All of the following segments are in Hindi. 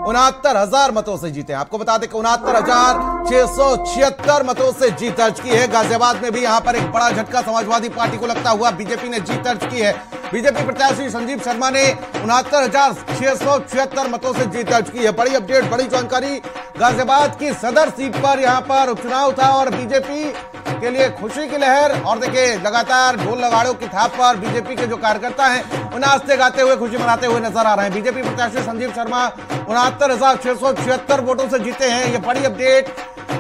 69,000 मतों से जीते हैं। आपको बता दें कि 69,676 मतों से जीत दर्ज की है। गाजियाबाद में भी यहां पर एक बड़ा झटका समाजवादी पार्टी को लगता हुआ बीजेपी ने जीत दर्ज की है। बीजेपी प्रत्याशी संजीव शर्मा ने 69,676 मतों से जीत दर्ज की है। बड़ी अपडेट, बड़ी जानकारी। गाजियाबाद की सदर सीट पर यहां पर उपचुनाव था और बीजेपी के लिए खुशी की लहर। और देखिए लगातार ढोल नगाड़ों की थाप पर बीजेपी के जो कार्यकर्ता हैं वो नाचते गाते हुए खुशी मनाते हुए नजर आ रहे हैं। बीजेपी प्रत्याशी संजीव शर्मा 69,676 वोटों से जीते हैं। ये बड़ी अपडेट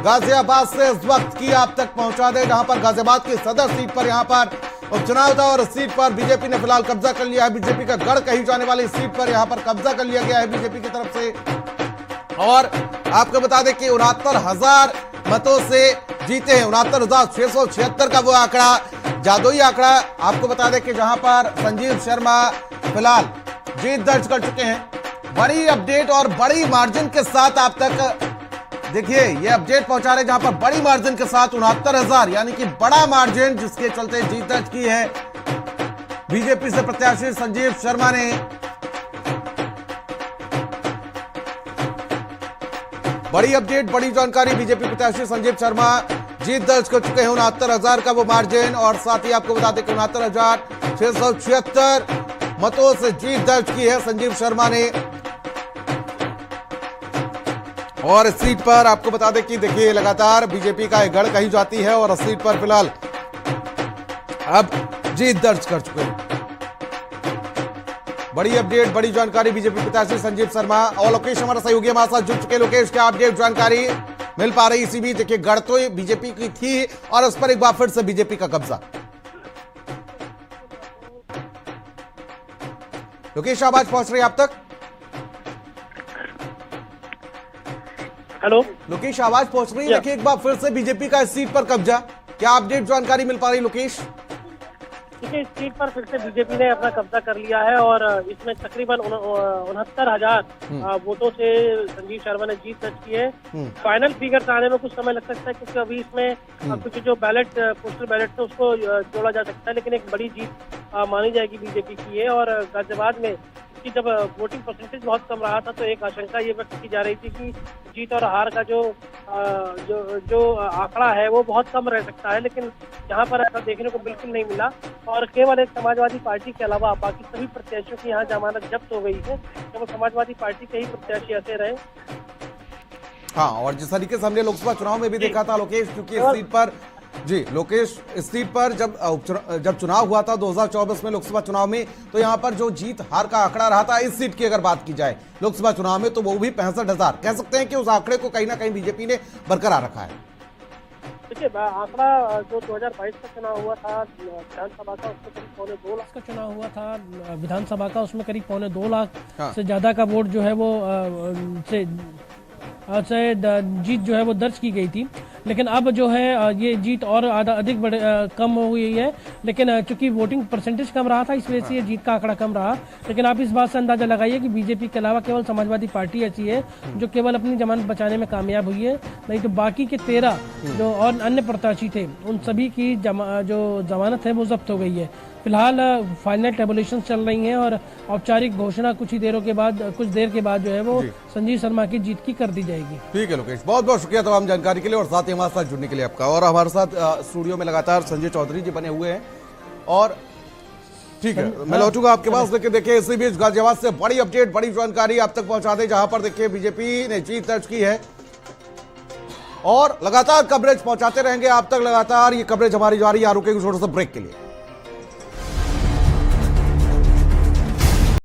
गाजियाबाद से इस वक्त की आप तक पहुंचा दे, जहां पर गाजियाबाद की सदर सीट पर यहां पर उपचुनाव था और इस सीट पर बीजेपी ने फिलहाल कब्जा कर लिया है। बीजेपी का गढ़ कही जाने वाली सीट पर यहां पर कब्जा कर लिया गया है बीजेपी की तरफ से। और आपको बता दें कि 69,000 मतों से जीते हैं। 69,676 का वो आंकड़ा, जादुई आंकड़ा। आपको बता दें कि जहां पर संजीव शर्मा फिलहाल जीत दर्ज कर चुके हैं। बड़ी अपडेट और बड़ी मार्जिन के साथ आप तक देखिए ये अपडेट पहुंचा रहे, जहां पर बड़ी मार्जिन के साथ 69,000 यानी कि बड़ा मार्जिन जिसके चलते जीत दर्ज की है बीजेपी से प्रत्याशी संजीव शर्मा ने। बड़ी अपडेट, बड़ी जानकारी। बीजेपी प्रत्याशी संजीव शर्मा जीत दर्ज कर चुके हैं। 69,000 का वो मार्जिन और साथ ही आपको बता दें कि 69,676 मतों से जीत दर्ज की है संजीव शर्मा ने। और इस सीट पर आपको बता दें कि देखिए लगातार बीजेपी का एक गढ़ कही जाती है और इस सीट पर फिलहाल अब जीत दर्ज कर चुके हैं। बड़ी अपडेट, बड़ी जानकारी। बीजेपी प्रत्याशी संजीव शर्मा और लोकेश हमारा सहयोगी हमारे साथ जुड़ चुके। लोकेश, क्या अपडेट जानकारी मिल पा रही? इसी बीच देखिए गढ़ तो बीजेपी की थी और उस पर एक बार फिर से बीजेपी का कब्जा। लोकेश, आवाज पहुंच रही है आप तक? हेलो लोकेश, आवाज पहुंच रही है? देखिए एक बार फिर से बीजेपी का इस सीट पर कब्जा, क्या अपडेट जानकारी मिल पा रही लोकेश? देखिए इस सीट पर फिर से बीजेपी ने अपना कब्जा कर लिया है और इसमें तकरीबन 69,000 वोटों से संजीव शर्मा ने जीत दर्ज की है। फाइनल फिगर आने में कुछ समय लग सकता है क्योंकि अभी इसमें कुछ जो पोस्टल बैलेट थे उसको जोड़ा जा सकता है, लेकिन एक बड़ी जीत मानी जाएगी बीजेपी की है। और गाजियाबाद में कि जब वोटिंग परसेंटेज बहुत कम रहा था तो एक आशंका ये व्यक्त की जा रही थी कि जीत और हार का जो आंकड़ा है वो बहुत कम रह सकता है, लेकिन यहाँ पर ऐसा देखने को बिल्कुल नहीं मिला। और केवल एक समाजवादी पार्टी के अलावा बाकी सभी प्रत्याशियों की यहाँ जमानत जब्त हो गई है, केवल समाजवादी पार्टी के ही प्रत्याशी ऐसे रहे। हाँ, और जिस तरीके से हमने लोकसभा चुनाव में भी देखा था लोकेश, क्योंकि इस सीट पर जी लोकेश, इस सीट पर जब चुनाव हुआ था 2024 में लोकसभा चुनाव में, तो यहां पर जो जीत हार का आंकड़ा रहा था इस सीट की अगर बात की जाए लोकसभा चुनाव में, तो वो भी 65,000। कह सकते हैं कि उस आंकड़े को कहीं ना कहीं बीजेपी ने बरकरार रखा है। देखिए आंकड़ा जो 2022 का चुनाव हुआ था विधानसभा का, उसमें करीब 2.25 लाख का चुनाव हुआ था विधानसभा का, उसमें करीब 2.25 लाख से ज्यादा का वोट जो है वो जीत जो है वो दर्ज की गई थी। लेकिन अब जो है ये जीत और अधिक कम हो गई है, लेकिन चूंकि वोटिंग परसेंटेज कम रहा था इस वजह से ये जीत का आंकड़ा कम रहा। लेकिन आप इस बात से अंदाजा लगाइए कि बीजेपी के अलावा केवल समाजवादी पार्टी ऐसी है जो केवल अपनी जमानत बचाने में कामयाब हुई है, नहीं तो बाकी के 13 जो और अन्य प्रत्याशी थे उन सभी की जो जमानत है वो जब्त हो गई है। फिलहाल फाइनल टेबुलेशन चल रही हैं और औपचारिक घोषणा कुछ देर के बाद जो है वो संजीव शर्मा की जीत की कर दी जाएगी। ठीक है लोकेश, बहुत बहुत शुक्रिया तमाम जानकारी के लिए और साथ ही हमारे साथ जुड़ने के लिए आपका। और हमारे साथ स्टूडियो में लगातार संजय चौधरी जी बने हुए हैं और ठीक है मैं लौटूंगा आपके पास। लेकिन देखिए इसी बीच गाजियाबाद से बड़ी अपडेट, बड़ी जानकारी आप तक पहुंचा दे, जहां पर देखिए बीजेपी ने जीत दर्ज की है और लगातार कवरेज पहुंचाते रहेंगे आप तक। लगातार ये कवरेज हमारी जारी है। रुकेगी छोटे से ब्रेक के लिए।